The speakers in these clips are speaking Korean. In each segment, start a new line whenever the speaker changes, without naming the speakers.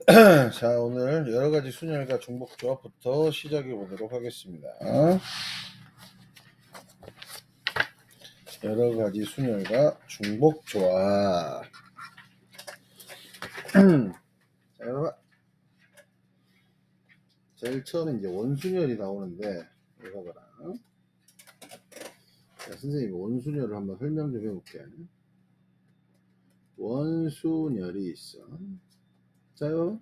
자, 오늘 여러가지 순열과 중복 조합부터 시작해 보도록 하겠습니다. 여러가지 순열과 중복 조합. 자, 여러분, 제일 처음에 이제 원순열이 나오는데, 이거 봐라. 자, 선생님이 원순열을 한번 설명 좀 해볼게. 원순열이 있어. 자요,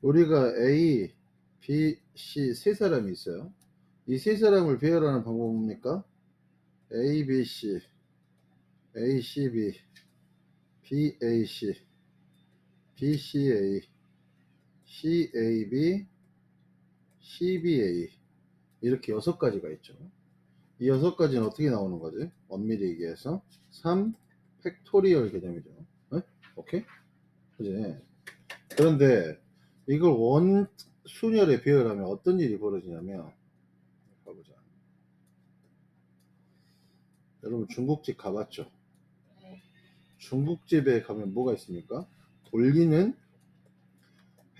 우리가 A, B, C 세 사람이 있어요. 이 세 사람을 배열하는 방법은 뭡니까? A, B, C, A, C, B, B, A, C, B, C, A, C, A, B, C, B, A 이렇게 6가지가 있죠. 이 6가지는 어떻게 나오는 거지? 엄밀히 얘기해서 3 팩토리얼 개념이죠. 네? 오케이? 그지? 그런데 이걸 원순열에 배열하면 어떤 일이 벌어지냐면, 가보자. 여러분 중국집 가봤죠? 중국집에 가면 뭐가 있습니까? 돌리는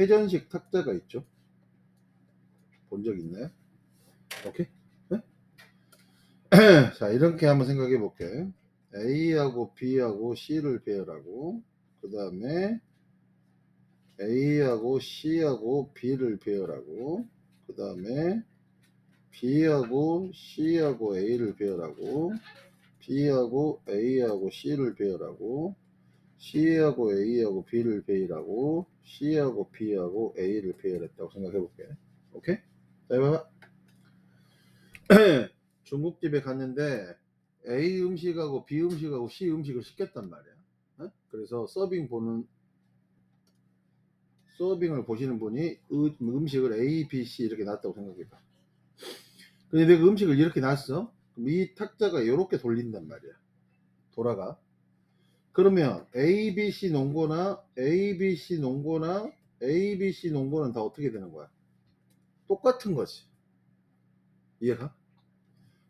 회전식 탁자가 있죠. 본 적 있나요? 오케이? 네? 자, 이렇게 한번 생각해 볼게. A하고 B하고 C를 배열하고, 그 다음에 A하고 C하고 B를 배열하고, 그 다음에 B하고 C하고 A를 배열하고, B하고 A하고 C를 배열하고, C하고 A하고 B를 배열하고, C하고 B하고 A를 배열했다고 생각해 볼게. 오케이? 자, 이봐봐. 중국집에 갔는데 A 음식하고 B 음식하고 C 음식을 시켰단 말이야. 어? 그래서 서빙을 보시는 분이 음식을 A, B, C 이렇게 놨다고 생각해봐. 근데 내가 음식을 이렇게 놨어. 그럼 이 탁자가 이렇게 돌린단 말이야. 돌아가. 그러면 A, B, C 농고나 A, B, C 농고나 A, B, C 농고는 다 어떻게 되는 거야? 똑같은 거지. 이해가?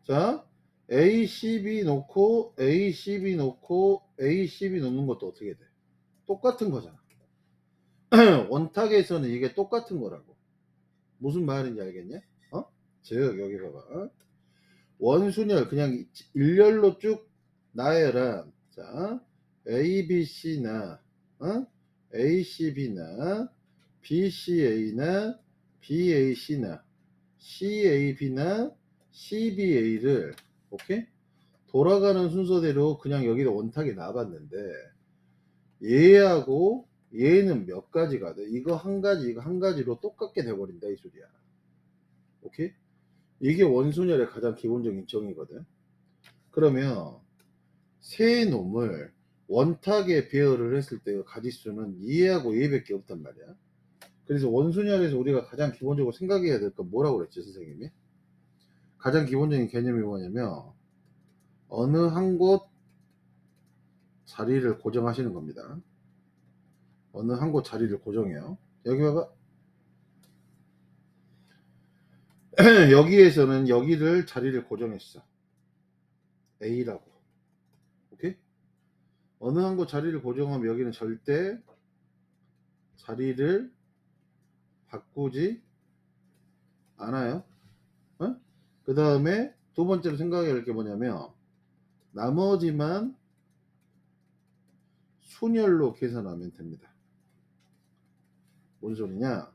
자, A, C, B 놓고 A, C, B 놓고 A, C, B 놓는 것도 어떻게 돼? 똑같은 거잖아. 원탁에서는 이게 똑같은 거라고. 무슨 말인지 알겠냐? 즉 여기 봐봐. 원순열 그냥 일렬로 쭉 나열한, 자, A, B, C나 A, C, B나 B, C, A나 B, A, C나 C, A, B나 C, B, A를 오케이? 돌아가는 순서대로 그냥 여기다 원탁에 놔봤는데, 얘하고 얘는 몇 가지가 돼? 이거 한 가지, 이거 한 가지로 똑같게 돼버린다 이 소리야. 오케이? 이게 원순열의 가장 기본적인 정의거든. 그러면 세 놈을 원탁에 배열을 했을 때 가지수는 2하고 2밖에 없단 말이야. 그래서 원순열에서 우리가 가장 기본적으로 생각해야 될 건 뭐라고 그랬지 선생님이? 가장 기본적인 개념이 뭐냐면 어느 한 곳 자리를 고정하시는 겁니다. 어느 한 곳 자리를 고정해요. 여기 봐봐. 여기에서는 여기를 자리를 고정했어. A라고. 오케이? 어느 한 곳 자리를 고정하면 여기는 절대 자리를 바꾸지 않아요. 그 다음에 두 번째로 생각해야 할 게 뭐냐면 나머지만 순열로 계산하면 됩니다. 뭔 소리냐?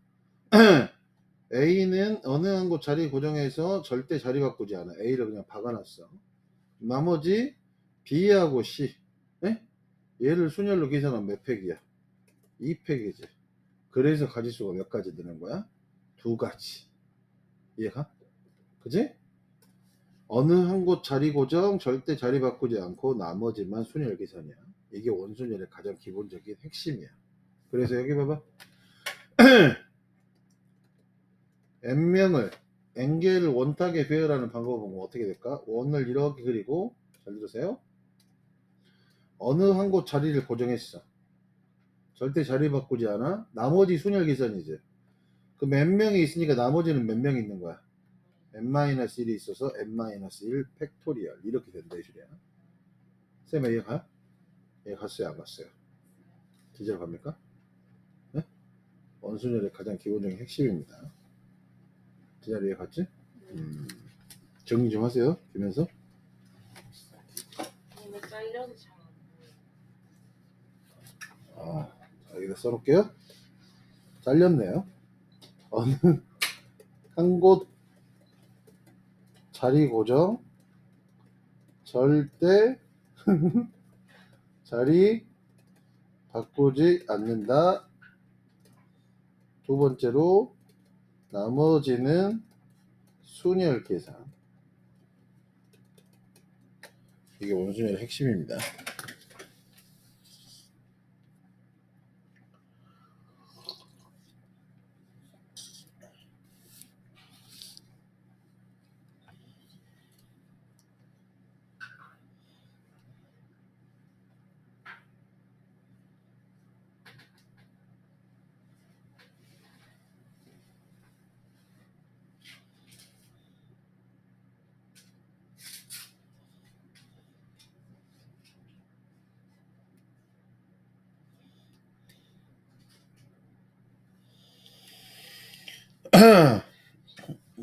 A는 어느 한 곳 자리 고정해서 절대 자리 바꾸지 않아. A를 그냥 박아놨어. 나머지 B하고 C, 얘를 순열로 계산하면 몇 팩이야? 2팩이지. 그래서 가지수가 몇 가지 되는 거야? 2가지. 이해가? 그지? 어느 한 곳 자리 고정 절대 자리 바꾸지 않고 나머지만 순열 계산이야. 이게 원순열의 가장 기본적인 핵심이야. 그래서 여기 봐봐. n명을 n개를 원탁에 배열하는 방법은 어떻게 될까? 원을 이렇게 그리고, 잘 들으세요. 어느 한 곳 자리를 고정했어. 절대 자리 바꾸지 않아. 나머지 순열 계산이지. 그럼 n명이 있으니까 나머지는 몇 명 있는 거야? n-1이 있어서 n-1 팩토리얼 이렇게 된다 이 소리야. 쌤 이해 가? 예, 갔어요 안 갔어요? 제대로 갑니까? 네? 원순열의 가장 기본적인 핵심입니다. 그 자리에 갔지? 정리 좀 하세요. 보면서.
오늘 잘려서 잘
자, 여기다 써놓을게요. 잘렸네요. 어느 한 곳 자리 고정 절대 자리 바꾸지 않는다. 두 번째로 나머지는 순열 계산. 이게 원순열의 핵심입니다.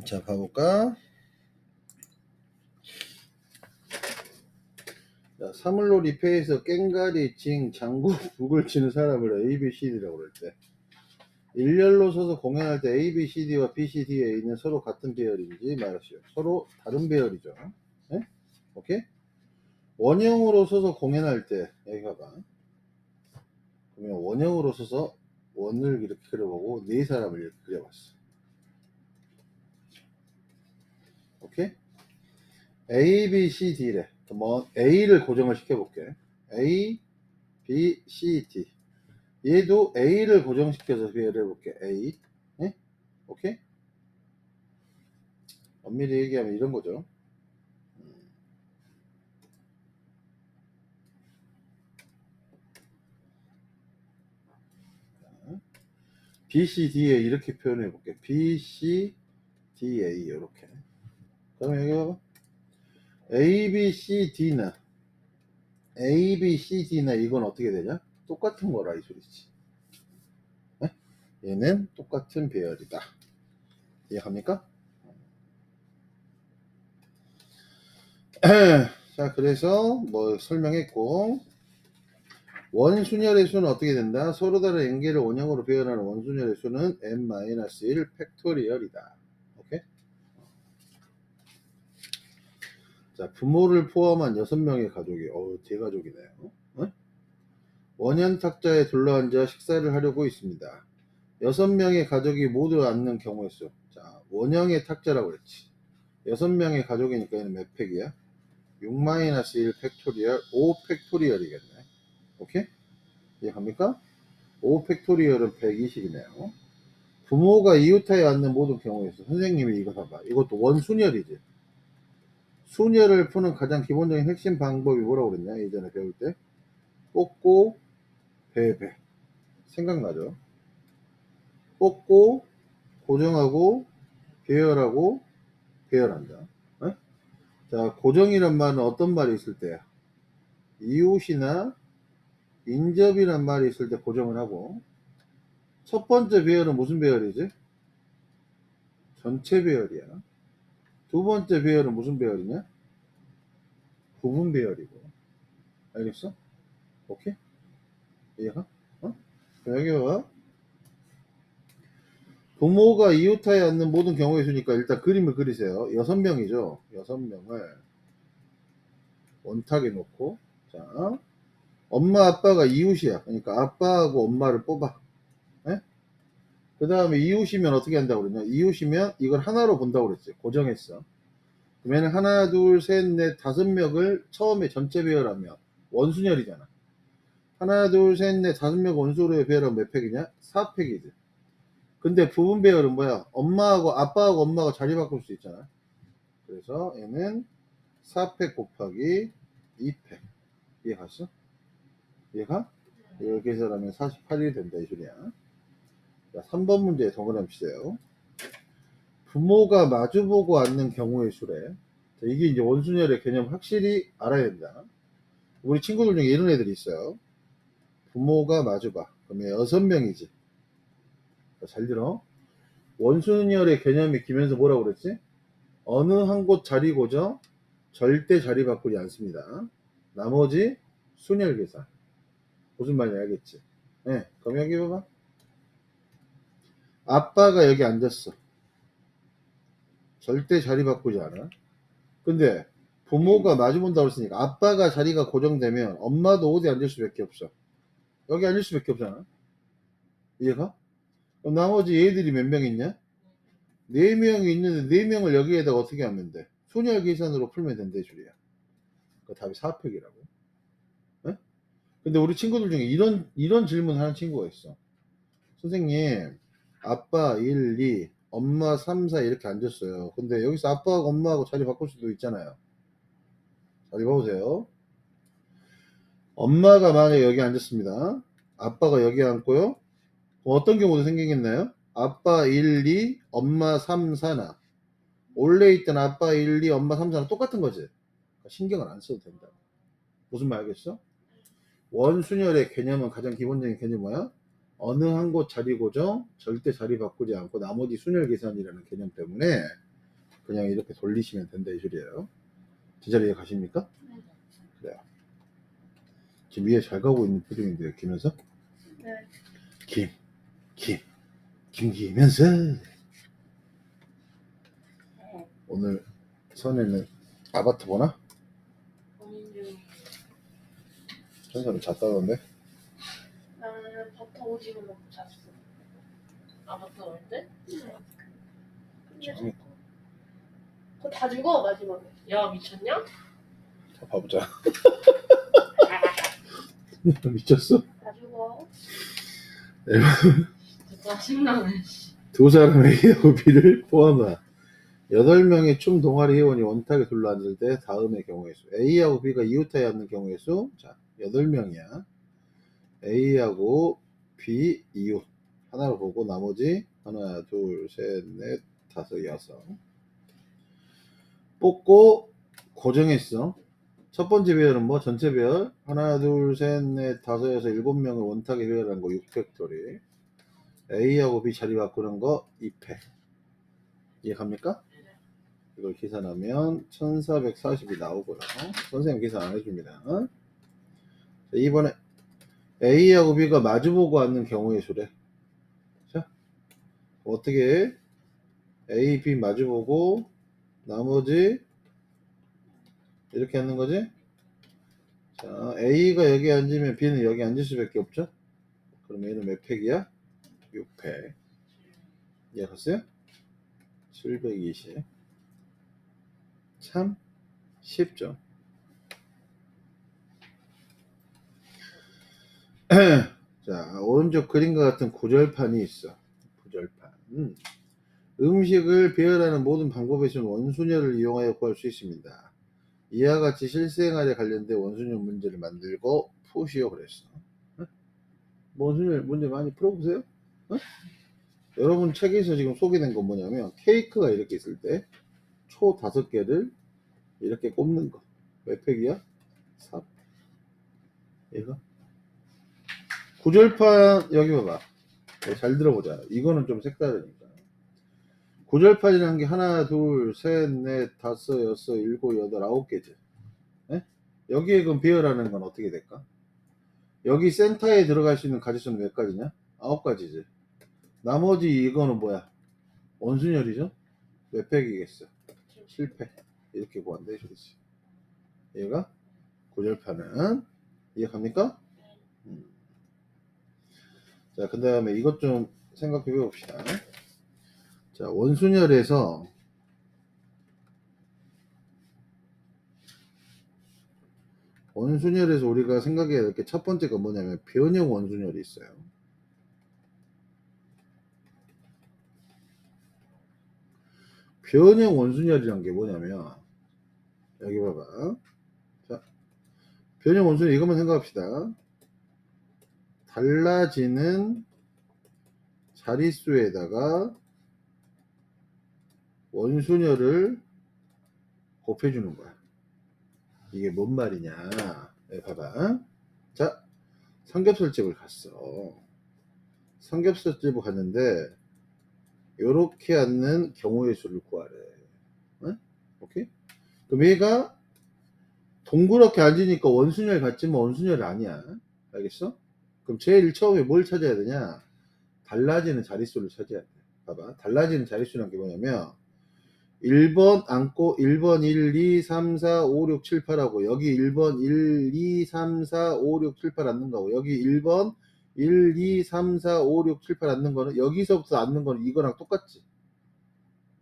자, 봐볼까? 자, 사물놀이 패에서 깽가리, 징, 장구, 북을 치는 사람을 A, B, C, D라고 그럴 때 일렬로 서서 공연할 때 A, B, C, D와 B, C, D, A는 서로 같은 배열인지 말하시오. 서로 다른 배열이죠. 네? 오케이? 원형으로 서서 공연할 때 여기 봐봐. 그러면 원형으로 서서 원을 이렇게 그려보고 네 사람을 이렇게 그려봤어. 오케이? A, B, C, D래. 뭐 A를 고정을 시켜볼게. A, B, C, D. 얘도 A를 고정시켜서 배열해볼게. A. 네? 오케이? 엄밀히 얘기하면 이런 거죠. B, C, D에 이렇게 표현해볼게. B, C, D, A 이렇게. 그럼 여기 봐봐. A, B, C, D나 A, B, C, D나 이건 어떻게 되냐? 똑같은 거라 이 소리지. 네? 얘는 똑같은 배열이다. 이해합니까? 자, 그래서 뭐 설명했고 원순열의 수는 어떻게 된다? 서로 다른 n개를 원형으로 배열하는 원순열의 수는 n-1 팩토리얼이다. 오케이? 자, 부모를 포함한 6명의 가족이 대가족이네요. 어? 원형 탁자에 둘러앉아 식사를 하려고 있습니다. 6명의 가족이 모두 앉는 경우의 수. 자, 원형의 탁자라고 그랬지. 6명의 가족이니까 얘는 몇 팩이야? 6-1 팩토리얼 5 팩토리얼이겠네. 오케이? 이해합니까? 5 팩토리얼은 120이네요. 부모가 이웃하에 앉는 모든 경우에 수. 선생님이 이거 봐봐. 이것도 원순열이지. 순열을 푸는 가장 기본적인 핵심 방법이 뭐라고 그랬냐? 예전에 배울 때. 뽑고 배배. 생각나죠? 뽑고 고정하고 배열하고 배열한다. 어? 자, 고정이란 말은 어떤 말이 있을 때야? 이웃이나 인접이란 말이 있을 때 고정을 하고, 첫 번째 배열은 무슨 배열이지? 전체 배열이야. 두 번째 배열은 무슨 배열이냐? 부분 배열이고. 알겠어? 오케이? 이해가? 어? 여기 봐. 부모가 이웃하에 앉는 모든 경우의 수니까 일단 그림을 그리세요. 6명이죠. 6명을 원탁에 놓고, 자, 엄마 아빠가 이웃이야. 그러니까 아빠하고 엄마를 뽑아. 그 다음에 이웃이면 어떻게 한다고 그랬냐? 이웃이면 이걸 하나로 본다고 그랬지. 고정했어. 그러면 하나, 둘, 셋, 넷, 5명을 처음에 전체 배열하면 원순열이잖아. 하나, 둘, 셋, 넷, 5명 원수로 배열하면 몇 팩이냐? 4팩이지. 근데 부분 배열은 뭐야? 엄마하고 아빠하고 엄마가 자리 바꿀 수 있잖아. 그래서 얘는 4팩 곱하기 2팩. 이해갔어? 이해가? 이렇게 해서라면 48이 된다 이 소리야. 자, 3번 문제 동그라미 치세요. 부모가 마주보고 앉는 경우의 수래. 자, 이게 이제 원순열의 개념 확실히 알아야 된다. 우리 친구들 중에 이런 애들이 있어요. 부모가 마주봐. 그러면 6명이지. 잘 들어. 원순열의 개념이 기면서 뭐라고 그랬지? 어느 한 곳 자리 고정 절대 자리 바꾸지 않습니다. 나머지 순열 계산. 무슨 말인지 알겠지? 네, 그럼 여기 봐봐. 아빠가 여기 앉았어. 절대 자리 바꾸지 않아. 근데 부모가 마주본다고 했으니까 아빠가 자리가 고정되면 엄마도 어디 앉을 수밖에 없어. 여기 앉을 수밖에 없잖아. 이해가? 그럼 나머지 얘들이 몇 명 있냐? 4명이 있는데 4명을 여기에다가 어떻게 하면 돼? 순열 계산으로 풀면 된다 이 소리야. 그 답이 4팩이라고. 네? 근데 우리 친구들 중에 이런 질문 하는 친구가 있어. 선생님, 아빠 1, 2, 엄마 3, 4 이렇게 앉았어요. 근데 여기서 아빠하고 엄마하고 자리 바꿀 수도 있잖아요. 자리 봐보세요. 엄마가 만약에 여기 앉았습니다. 아빠가 여기 앉고요. 어떤 경우도 생기겠나요? 아빠 1, 2, 엄마 3, 4나 원래 있던 아빠 1, 2, 엄마 3, 4는 똑같은 거지. 신경을 안 써도 된다. 무슨 말 알겠어? 원순열의 개념은 가장 기본적인 개념이 뭐야? 어느 한 곳 자리 고정 절대 자리 바꾸지 않고 나머지 순열 계산이라는 개념 때문에 그냥 이렇게 돌리시면 된다 이 소리예요. 제자리에 가십니까? 그래요. 지금 위에 잘 가고 있는 표정인데요. 김현서? 네. 김기면서 오늘 선에는 아바타 보나? 천사는 잤다던데?
나는 버터 오징어 먹고 잤어. 아바타 올 때?
재밌고.
그거 다 죽어 마지막에. 야 미쳤냐?
자 봐보자. 미쳤어?
다 죽어.
짜증나네.
두 사람의 A하고 포함한 8명의 춤 동아리 회원이 원탁에 둘러앉을 때 다음의 경우의 수. A하고 B가 이웃하에 앉는 경우의 수. 자, 8명이야. A하고 B 이웃. 하나로 보고 나머지 하나, 둘, 셋, 넷, 다섯, 여섯. 뽑고 고정했어. 첫 번째 배열은 뭐? 전체 배열. 하나, 둘, 셋, 넷, 다섯, 여섯, 7명을 원탁에 배열한 거 6팩토리. A하고 B 자리 바꾸는 거 2팩. 이해갑니까? 이걸 계산하면 1440이 나오고요. 선생님 계산 안 해줍니다. 자, 이번에 A하고 B가 마주보고 앉는 경우의 수래. 자, 어떻게 해? A, B 마주보고 나머지 이렇게 앉는 거지? 자, A가 여기 앉으면 B는 여기 앉을 수밖에 없죠? 그럼 얘는 몇 팩이야? 6팩. 이해갔어요? 720. 참 쉽죠? 자, 오른쪽 그림과 같은 구절판이 있어. 구절판. 음식을 배열하는 모든 방법에서는 원순열을 이용하여 구할 수 있습니다. 이와 같이 실생활에 관련된 원순열 문제를 만들고 푸시오 그랬어. 원순열 문제 많이 풀어보세요. 여러분 책에서 지금 소개된 건 뭐냐면 케이크가 이렇게 있을 때 초 5개를 이렇게 꼽는 거. 몇 팩이야? 4팩. 얘가? 구절판 여기 봐봐. 잘 들어보자. 이거는 좀 색다르니까. 구절판이라는 게 하나, 둘, 셋, 넷, 다섯, 여섯, 일곱, 여덟, 9개지. 네? 여기에 그럼 배열하는 건 어떻게 될까? 여기 센터에 들어갈 수 있는 가지수는 몇 가지냐? 9가지지. 나머지 이거는 뭐야? 원순열이죠? 몇 팩이겠어? 7팩. 이렇게 구한다 이 소리지. 얘가 구절판은 이해갑니까? 자, 그 다음에 이것 좀 생각해 봅시다. 자, 원순열에서 우리가 생각해야 될 게 첫 번째가 뭐냐면 변형 원순열이 있어요. 변형 원순열이란 게 뭐냐면 여기 봐봐. 자, 변형 원순열 이것만 생각합시다. 달라지는 자릿수에다가 원순열을 곱해주는 거야. 이게 뭔 말이냐? 네, 봐봐. 자, 삼겹살집을 갔어. 삼겹살집을 갔는데 요렇게 앉는 경우의 수를 구하래. 응? 오케이? 그럼 얘가 동그랗게 앉으니까 원순열 같지만 원순열이 아니야. 알겠어? 그럼 제일 처음에 뭘 찾아야 되냐? 달라지는 자릿수를 찾아야 돼. 봐봐. 달라지는 자릿수라는 게 뭐냐면 1번 앉고 1번 1, 2, 3, 4, 5, 6, 7, 8하고 여기 1번 1, 2, 3, 4, 5, 6, 7, 8 앉는 거고 여기 1번 1, 2, 3, 4, 5, 6, 7, 8 앉는 거는 여기서부터 앉는 거는 이거랑 똑같지.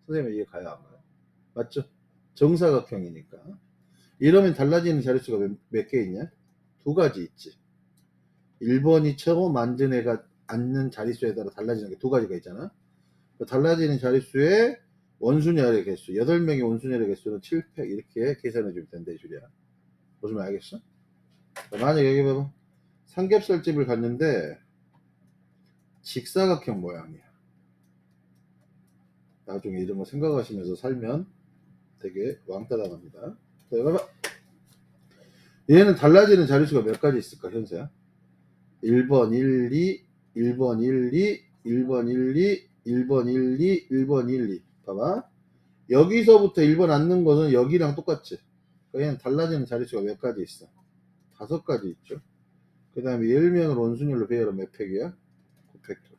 선생님 이해 가요? 안 가요? 맞죠? 정사각형이니까. 이러면 달라지는 자릿수가 몇 개 있냐? 두 가지 있지. 1번이 처음 앉은 애가 앉는 자릿수에 따라 달라지는 게 두 가지가 있잖아. 그 달라지는 자릿수의 원순열의 개수, 8명의 원순열의 개수는 7팩 이렇게 계산해 주면 된다 이 줄이야. 무슨 말 알겠어? 만약에 여기 봐봐. 삼겹살집을 갔는데 직사각형 모양이야. 나중에 이런 거 생각하시면서 살면 되게 왕따 당합니다. 자, 여기 봐봐. 얘는 달라지는 자릿수가 몇 가지 있을까 현세야? 1번 1, 2, 1번 1, 2, 1번 1, 2, 1번 1, 2, 1번 1, 2. 봐봐. 여기서부터 1번 앉는 것은 여기랑 똑같지. 그러니까 얘는 달라지는 자릿수가 몇 가지 있어? 5가지 있죠. 그 다음에 10명을 원순열로 배열은 몇 팩이야? 9팩토리.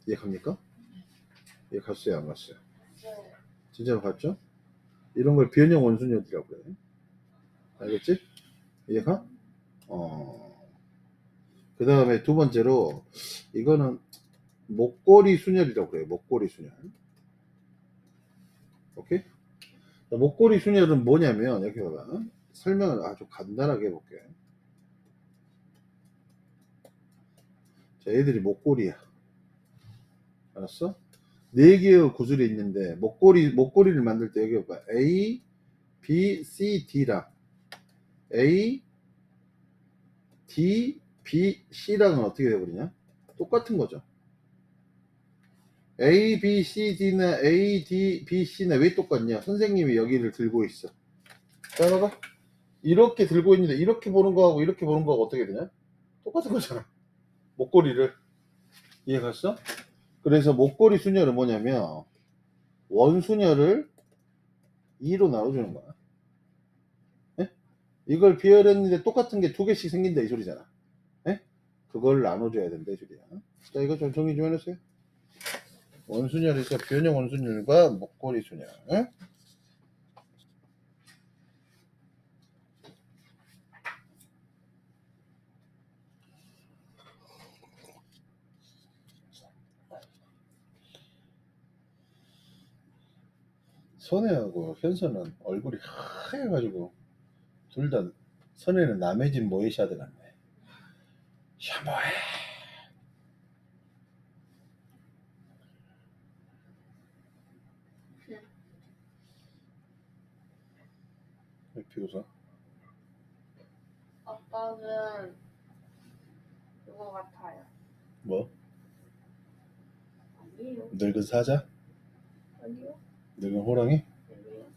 이해갑니까? 이해 갔어요? 안 갔어요?
네.
진짜로 갔죠? 이런 걸 변형 원순열이라고 그래. 알겠지? 이해가? 그 다음에 두 번째로 이거는 목걸이 순열이라고 그래요. 목걸이 순열. 오케이? 목걸이 순열은 뭐냐면 여기 봐봐. 설명을 아주 간단하게 해볼게. 자, 얘들이 목걸이야. 알았어? 네 개의 구슬이 있는데 목걸이를 만들 때 여기 봐봐. A, B, C, D랑 A, D, B, C랑은 어떻게 돼버리냐? 똑같은 거죠. A, B, C, D나 A, D, B, C는 왜 똑같냐? 선생님이 여기를 들고 있어. 자, 봐봐. 이렇게 들고 있는데 이렇게 보는 거하고 이렇게 보는 거하고 어떻게 되냐? 똑같은 거잖아. 목걸이를. 이해 갔어? 그래서 목걸이 순열은 뭐냐면 원순열을 2로 나눠주는 거야. 예? 이걸 비열했는데 똑같은 게 두 개씩 생긴다 이 소리잖아. 예? 그걸 나눠줘야 된다 이 소리야. 자, 이거 좀 정리 좀 해놓으세요. 원순열에서 변형 원순열과 목걸이 순열. 예? 선혜하고 현서는 얼굴이 하얘가지고 둘 다 선혜는 남의 집 모에샤드 같네. 샤모해. 왜 비웃어?
아빠는 그거 같아요.
뭐?
아니에요.
늙은 사자?
아니요.
늙은 호랑이?
아니요.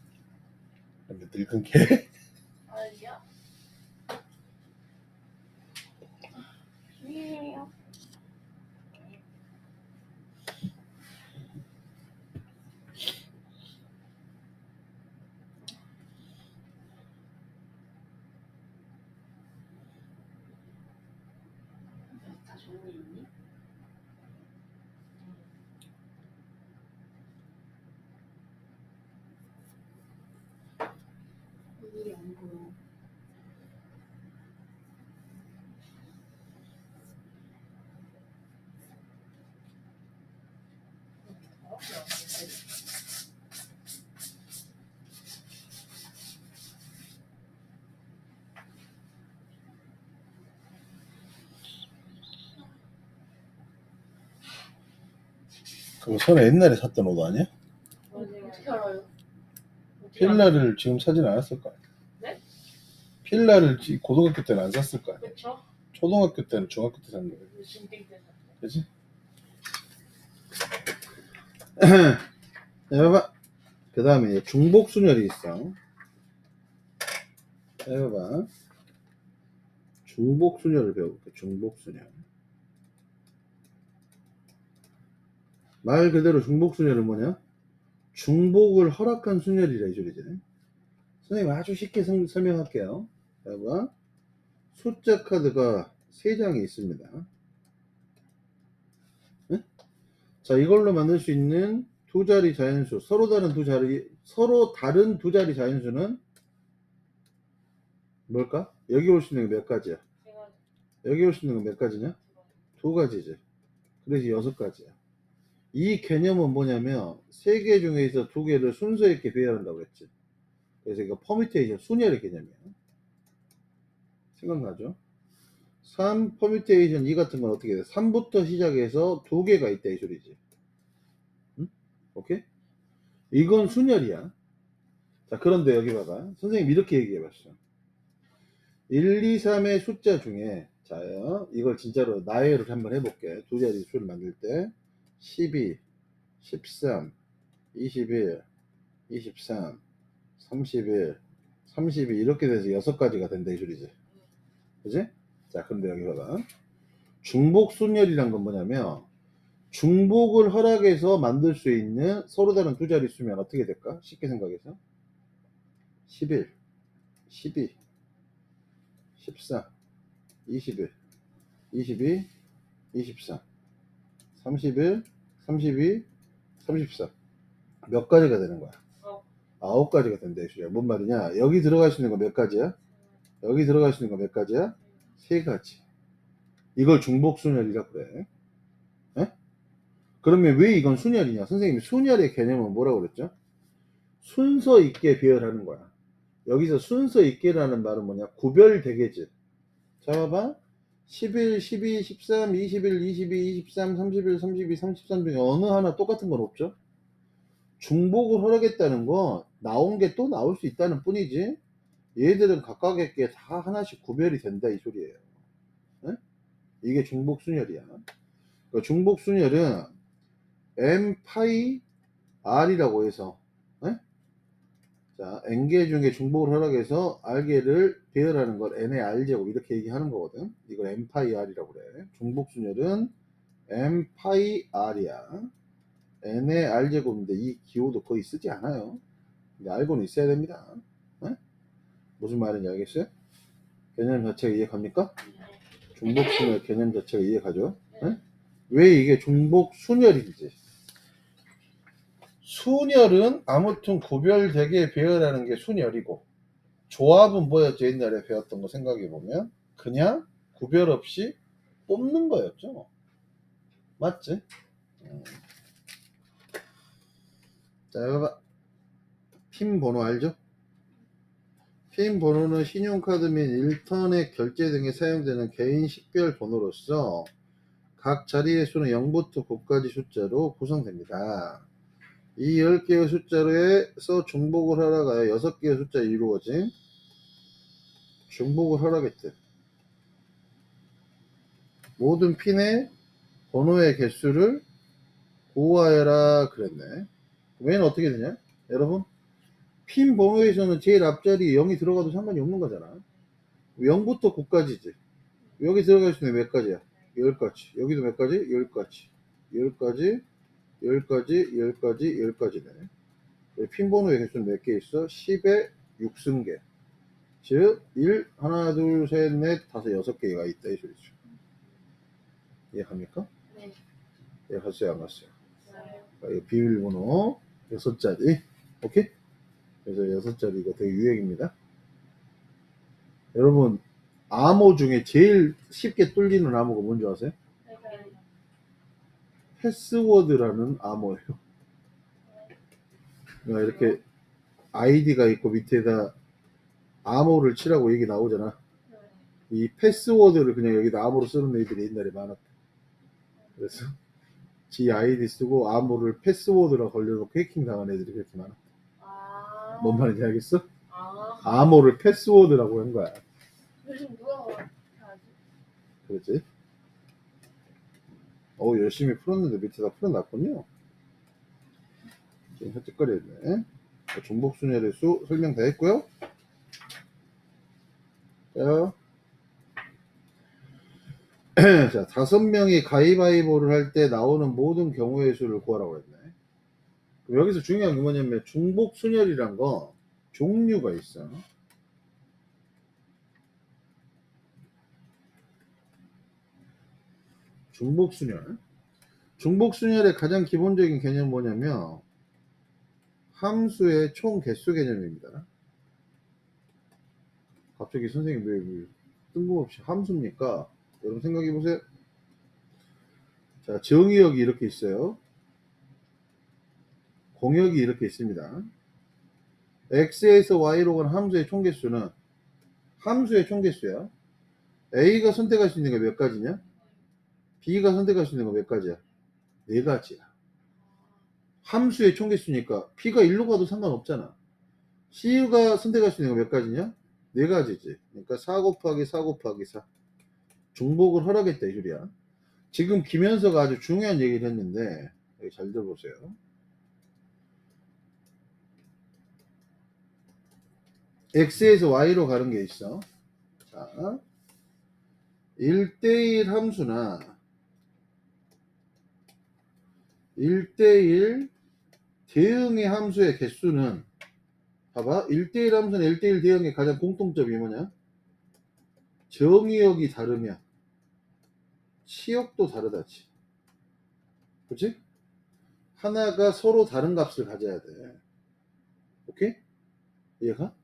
근데 늙은 개?
아니요. 아니에요. 다 정리했니? 일이 안 보여.
그거 선혜 옛날에 샀던 옷 아니야?
어떻게 알아요?
필라를 지금 사진 않았을 거야.
네?
필라를 고등학교 때는 안 샀을 거야.
그쵸?
초등학교 때는 중학교 때 산 거야.
진땡 때 샀어요.
그치? 해봐봐. 그 다음에 중복순열이 있어. 해봐봐. 중복순열을 배워볼게. 중복순열. 말 그대로 중복순열은 뭐냐? 중복을 허락한 순열이라 이 소리지. 선생님 아주 쉽게 설명할게요. 자, 봐. 숫자 카드가 3장이 있습니다. 네? 자, 이걸로 만들 수 있는 두 자리 자연수, 서로 다른 두 자리 자연수는 뭘까? 여기 올 수 있는 게 몇 가지야?
제가
여기 올 수 있는 건 몇 가지냐? 2가지지. 그래서 6가지야. 이 개념은 뭐냐면 3개 중에서 2개를 순서 있게 배열한다고 그랬지. 그래서 이거 퍼뮤테이션 순열의 개념이야. 생각나죠? 3 퍼뮤테이션 2 같은 건 어떻게 돼? 3부터 시작해서 2개가 있다 이 소리지. 응? 오케이? 이건 순열이야. 자, 그런데 여기 봐봐. 선생님 이렇게 얘기해 봤어. 1, 2, 3의 숫자 중에, 자, 이걸 진짜로 나열을 한번 해볼게. 두 자리 수를 만들 때 12, 13, 21, 23, 31, 32 이렇게 돼서 6가지가 된다 이 소리지. 그지? 자, 근데 여기 봐봐. 중복 순열이란 건 뭐냐면 중복을 허락해서 만들 수 있는 서로 다른 두 자리 수면 어떻게 될까? 쉽게 생각해서 11, 12, 14, 21, 22, 23, 31, 32, 34 몇 가지가 되는 거야? 9가지가 된다 이 소리야. 뭔 말이냐? 여기 들어갈 수 있는 거 몇 가지야? 여기 들어갈 수 있는 거 몇 가지야? 3가지. 이걸 중복순열이라 그래. 에? 그러면 왜 이건 순열이냐? 선생님이 순열의 개념은 뭐라고 그랬죠? 순서 있게 배열하는 거야. 여기서 순서 있게라는 말은 뭐냐? 구별되게지. 자, 봐봐. 11, 12, 13, 21, 22, 23, 31, 32, 33 중에 어느 하나 똑같은 건 없죠? 중복을 허락했다는 건 나온 게 또 나올 수 있다는 뿐이지 얘들은 각각에게 다 하나씩 구별이 된다 이 소리예요. 에? 이게 중복순열이야. 그러니까 중복순열은 M 파이 R이라고 해서 에? 자, N개 중에 중복을 허락해서 R개를 배열하는 걸 N의 R제곱 이렇게 얘기하는 거거든. 이걸 M 파이 R이라고 그래. 중복순열은 M 파이 R이야. N의 R제곱인데 이 기호도 거의 쓰지 않아요. 근데 알고는 있어야 됩니다. 에? 무슨 말인지 알겠어요? 개념 자체가 이해갑니까? 중복순열 개념 자체가 이해가죠? 에? 왜 이게 중복순열인지. 순열은 아무튼 구별되게 배열하는 게 순열이고 조합은 뭐였죠? 옛날에 배웠던 거 생각해보면 그냥 구별 없이 뽑는 거였죠. 맞지? 자, 여러분 핀 번호 알죠? 핀 번호는 신용카드 및 인터넷 결제 등에 사용되는 개인 식별 번호로서 각 자리의 수는 0부터 9까지 숫자로 구성됩니다. 이 10개의 숫자로에서 중복을 하러가야 6개의 숫자에 이루어진 중복을 하라겠대. 모든 핀의 번호의 개수를 구하여라 그랬네. 얘는 어떻게 되냐? 여러분 핀 번호에서는 제일 앞자리에 0이 들어가도 상관이 없는 거잖아. 0부터 9까지지. 여기 들어갈 수 있는 몇 가지야? 10가지. 여기도 몇 가지? 10가지. 10가지, 10가지, 10가지, 10가지네. 핀 번호의 개수는 몇 개 있어? 10의 6승계. 즉, 1, 하나, 둘, 셋, 넷, 다섯, 6개가 있다 이 소리죠. 이해합니까?
네.
이해갔어요, 안 갔어요?
네.
비밀번호 6자리. 오케이? 그래서 6자리 이거 되게 유행입니다. 여러분, 암호 중에 제일 쉽게 뚫리는 암호가 뭔지 아세요? 패스워드라는 암호예요. 그러니까 이렇게 아이디가 있고 밑에다 암호를 치라고 얘기 나오잖아. 이 패스워드를 그냥 여기다 암호로 쓰는 애들이 옛날에 많았다. 그래서 지 아이디 쓰고 암호를 패스워드라 걸려놓고 해킹 당한 애들이 그렇게 많아. 뭔 말인지 알겠어? 암호를 패스워드라고 한 거야.
요즘 누가 하지?
그렇지? 열심히 풀었는데 밑에다 풀어놨군요. 지금 헛짓거리했네. 중복순열의 수 설명 다 했고요. 자, 자, 5명이 가위바위보를 할 때 나오는 모든 경우의 수를 구하라고 했네. 그럼 여기서 중요한 게 뭐냐면 중복순열이란 거 종류가 있어. 중복순열. 중복순열의 가장 기본적인 개념은 뭐냐면 함수의 총 개수 개념입니다. 갑자기 선생님 왜 뜬금없이 함수입니까? 여러분 생각해 보세요. 자, 정의역이 이렇게 있어요. 공역이 이렇게 있습니다. x에서 y로 가는 함수의 총개수는 함수의 총개수야. a가 선택할 수 있는 게 몇 가지냐? b가 선택할 수 있는 거 몇 가지야? 네 가지야. 함수의 총개수니까 b가 1로 가도 상관없잖아. c가 선택할 수 있는 거 몇 가지냐? 네 가지지. 그러니까 4 곱하기 4 곱하기 4. 중복을 하라겠다 이 소리야. 지금 김현서가 아주 중요한 얘기를 했는데 여기 잘 들어보세요. x에서 y로 가는 게 있어. 자, 1대1 함수나 1대1 대응의 함수의 개수는 봐봐. 1대1 함수나 1대1 대응의 가장 공통점이 뭐냐? 정의역이 다르면 치역도 다르다지. 그치? 하나가 서로 다른 값을 가져야 돼. 오케이? 이해가?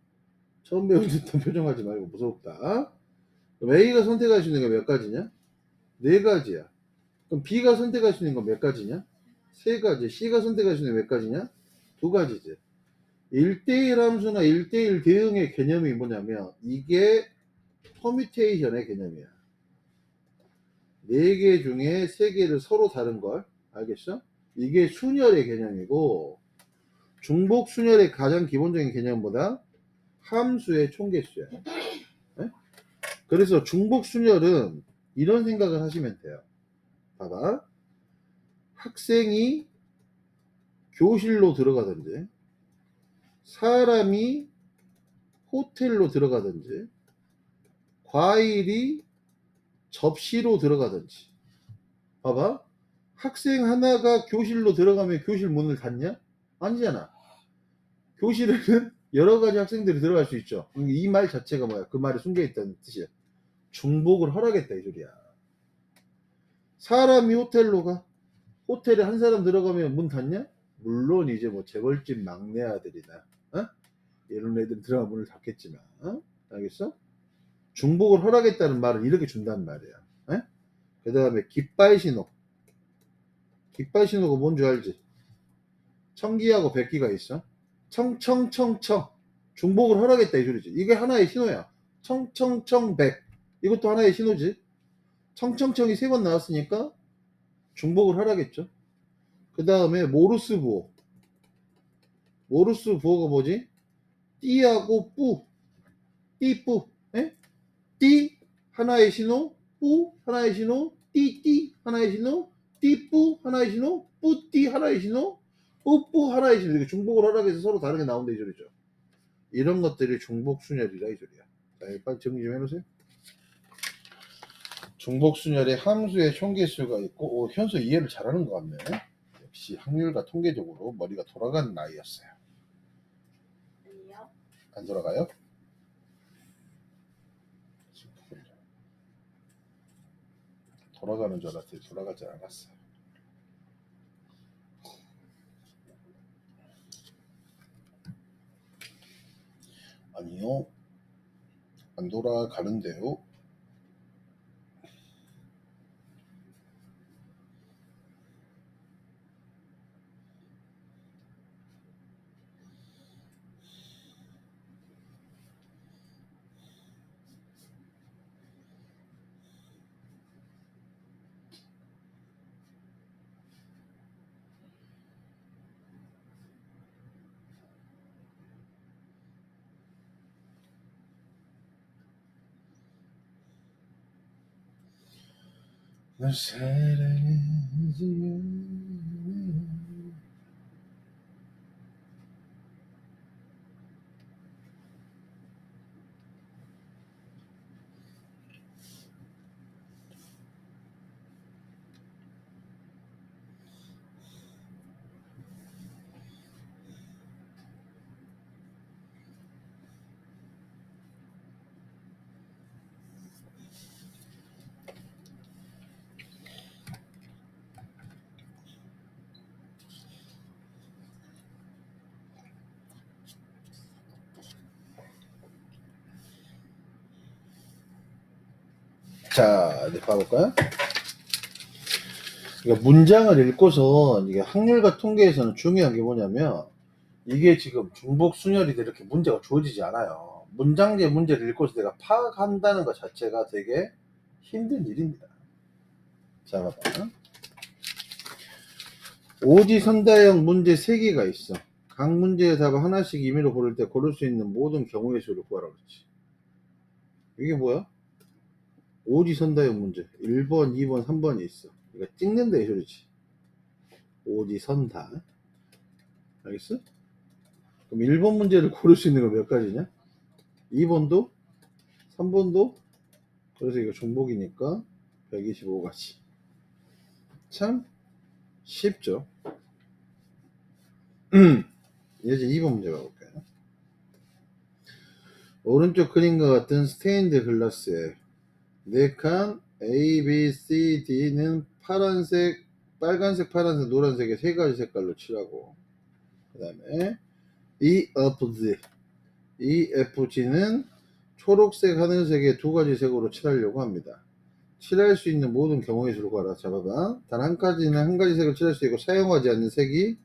처음 배운 듯한 표정하지 말고 무섭다. 그럼 A가 선택할 수 있는 게 몇 가지냐? 네 가지야. 그럼 B가 선택할 수 있는 건 몇 가지냐? 세 가지. C가 선택할 수 있는 게 몇 가지냐? 두 가지지. 1대1 함수나 1대1 대응의 개념이 뭐냐면 이게 퍼뮤테이션의 개념이야. 4개 중에 3개를 서로 다른 걸. 알겠어? 이게 순열의 개념이고 중복 순열의 가장 기본적인 개념보다 함수의 총개수야. 네? 그래서 중복 순열은 이런 생각을 하시면 돼요. 봐봐. 학생이 교실로 들어가든지 사람이 호텔로 들어가든지 과일이 접시로 들어가든지 봐봐. 학생 하나가 교실로 들어가면 교실 문을 닫냐? 아니잖아. 교실에는 여러 가지 학생들이 들어갈 수 있죠. 이 말 자체가 뭐야? 그 말에 숨겨 있다는 뜻이야. 중복을 허락했다 이 소리야. 사람이 호텔로 가. 호텔에 한 사람 들어가면 문 닫냐? 물론 이제 뭐 재벌집 막내 아들이나 어? 이런 애들 들어가 문을 닫겠지만 알겠어? 중복을 허락했다는 말은 이렇게 준다는 말이야. 그 다음에 깃발 신호. 깃발 신호가 뭔 줄 알지? 청기하고 백기가 있어. 청청청청. 중복을 허락했다 이 소리지. 이게 하나의 신호야. 청청청백. 이것도 하나의 신호지. 청청청이 3번 나왔으니까 중복을 하라겠죠. 그 다음에 모르스 부호. 모르스 부호가 뭐지? 띠하고 뿌. 띠뿌. 띠 하나의 신호. 뿌 하나의 신호. 띠띠 하나의 신호. 띠뿌 하나의 신호. 뿌띠 하나의 신호. 뿌뿌 하나의 신호. 이렇게 중복을 하라고 해서 서로 다르게 나온다 이 소리죠. 이런 것들이 중복순열이라 이 소리야. 자, 빨리 정리 좀 해놓으세요. 중복순열에 함수의 총개수가 있고 현수 이해를 잘하는 것 같네. 역시 확률과 통계적으로 머리가 돌아가는 아이였어요.
아니요.
안 돌아가요? 돌아가는 줄 알았더니 돌아가지 않았어요. 아니요. 안 돌아가는데요. 널 사랑하지요. 자, 이제 봐볼까요? 그러니까 문장을 읽고서 이게 확률과 통계에서는 중요한 게 뭐냐면 이게 지금 중복 순열이 이렇게 문제가 주어지지 않아요. 문장제 문제를 읽고서 내가 파악한다는 것 자체가 되게 힘든 일입니다. 자, 봐봐. 오지선다형 문제 3개가 있어. 각 문제의 답을 하나씩 임의로 고를 때 고를 수 있는 모든 경우의 수를 구하라 그랬지. 이게 뭐야? 오지선다형 문제 1번, 2번, 3번이 있어. 그러니까 찍는다 이 소리지. 오지선다. 알겠어? 그럼 1번 문제를 고를 수 있는 거 몇 가지냐? 2번도 3번도. 그래서 이거 중복이니까 125가지. 참 쉽죠. 이제 2번 문제 가볼까요? 오른쪽 그림과 같은 스테인드 글라스에 4칸 A, B, C, D는 파란색, 빨간색, 파란색, 노란색의 3가지 색깔로 칠하고 그 다음에 E, F, G, E, F, G는 초록색, 하늘색의 2가지 색으로 칠하려고 합니다. 칠할 수 있는 모든 경우의 수를 구하라. 잡아봐. 단 한 가지는 한 가지 색을 칠할 수 있고 사용하지 않는 색이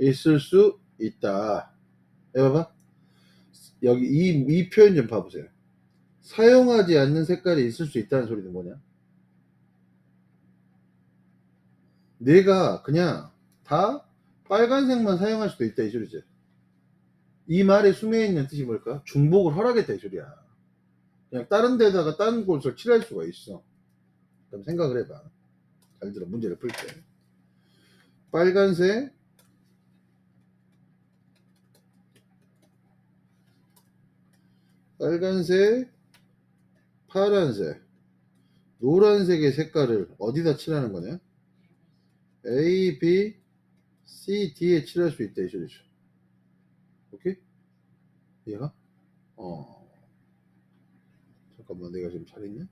있을 수 있다. 해봐봐. 여기 이 표현 좀 봐보세요. 사용하지 않는 색깔이 있을 수 있다는 소리는 뭐냐? 내가 그냥 다 빨간색만 사용할 수도 있다 이 소리지. 이 말에 숨어 있는 뜻이 뭘까? 중복을 허락했다 이 소리야. 그냥 다른 데다가 다른 곳을 칠할 수가 있어. 그럼 생각을 해봐. 잘 들어. 문제를 풀 때 빨간색, 파란색, 노란색의 색깔을 어디다 칠하는 거냐? A, B, C, D에 칠할 수 있다 이 소리죠. 오케이? 이해가? 잠깐만 내가 지금 잘했냐?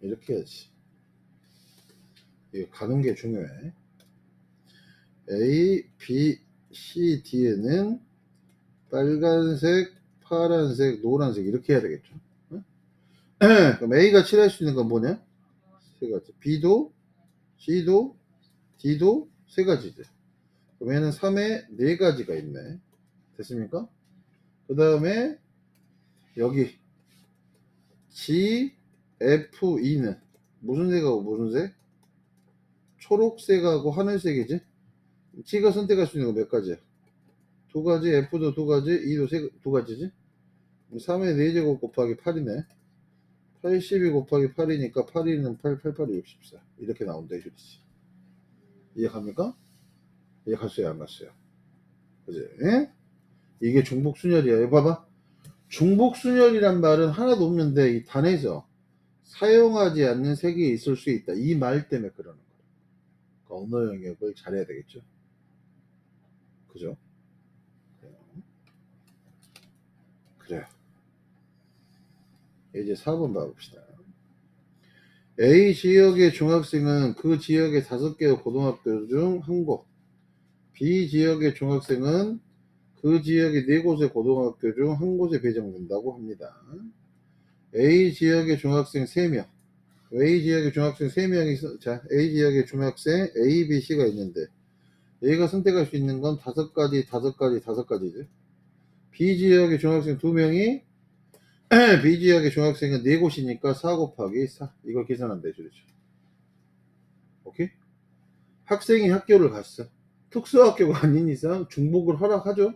이렇게 해야지. 이거 가는 게 중요해. A, B, C, D에는 빨간색, 파란색, 노란색 이렇게 해야 되겠죠. 응? 그럼 A가 칠할 수 있는 건 뭐냐? 3가지. B도, C도, D도 3가지지. 그럼 얘는 3에 4가지가 있네. 됐습니까? 그 다음에 여기 G, F, E는 무슨 색하고 무슨 색? 초록색하고 하늘색이지? G가 선택할 수 있는 거 몇 가지야? 2가지, F도 2가지, E도 2가지지? 3의 4제곱 곱하기 8이네. 82 곱하기 8이니까 8이는 8, 8, 8이 64. 이렇게 나온다 이 소리지. 이해갑니까? 이해갔어요 안 갔어요? 그지? 예? 이게 중복순열이야. 봐봐. 중복순열이란 말은 하나도 없는데 이 단에서 사용하지 않는 색이 있을 수 있다. 이 말 때문에 그러는 거예요. 그러니까 언어 영역을 잘해야 되겠죠. 그죠? 그래요. 이제 4번 봐봅시다. A 지역의 중학생은 그 지역의 5개의 고등학교 중 한 곳, B 지역의 중학생은 그 지역의 4곳의 고등학교 중 한 곳에 배정된다고 합니다. A 지역의 중학생 3명, A 지역의 중학생 3명이 자, A 지역의 중학생 A, B, C가 있는데 A가 선택할 수 있는 건 5가지, 5가지, 5가지죠. B 지역의 중학생 2명이 B 지역의 중학생은 4곳이니까 4 곱하기 4 이걸 계산한다 이 소리죠. 오케이? 학생이 학교를 갔어. 특수학교가 아닌 이상 중복을 허락하죠.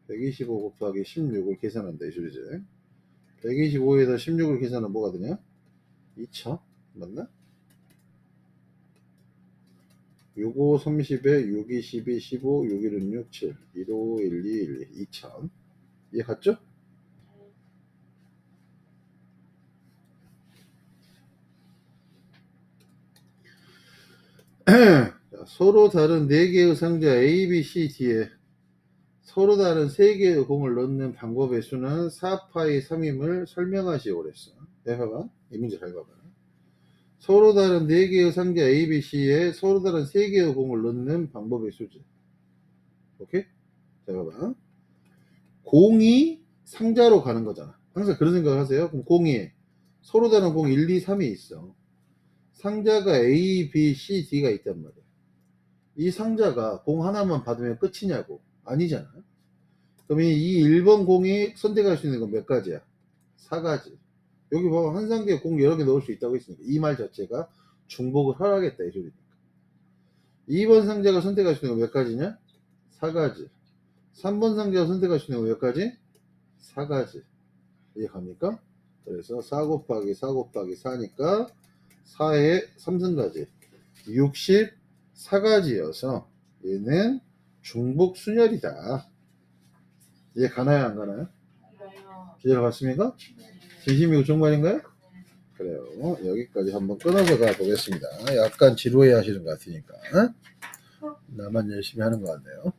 125 곱하기 16을 계산한다 이 소리지. 125에다 16을 계산하면 뭐가 되냐? 2000 맞나? 65, 30에 6, 2, 12, 15, 6, 1은 6, 7, 1, 5, 1, 2, 1, 2, 2000 이해 갔죠? 서로 다른 4개의 상자 A, B, C, D에 서로 다른 3개의 공을 넣는 방법의 수는 4파이 3임을 설명하시오 그랬어. 네, 봐봐. 이 문제 잘 봐봐. 서로 다른 4개의 상자 A, B, C에 서로 다른 3개의 공을 넣는 방법의 수지. 오케이? 자, 봐봐. 공이 상자로 가는 거잖아. 항상 그런 생각을 하세요. 그럼 공이 서로 다른 공이 1, 2, 3이 있어. 상자가 A, B, C, D가 있단 말이야. 이 상자가 공 하나만 받으면 끝이냐고. 아니잖아. 그럼 이 1번 공이 선택할 수 있는 건 몇 가지야? 4가지. 여기 봐. 한 상자에 공 여러 개 넣을 수 있다고 했으니까 이 말 자체가 중복을 하라겠다 이 소리니까. 2번 상자가 선택할 수 있는 건 몇 가지냐? 4가지. 3번 상자가 선택할 수 있는 건 몇 가지? 4가지. 이해갑니까? 그래서 4 곱하기 4 곱하기 4니까 4의 3승가지 64가지여서 얘는 중복 순열이다. 이해 가나요 안 가나요?
그래요.
기대가 갔습니까?
네.
진심이고 정말인가요? 그래요. 여기까지 한번 끊어서 가보겠습니다. 약간 지루해 하시는 것 같으니까 나만 열심히 하는 것 같네요.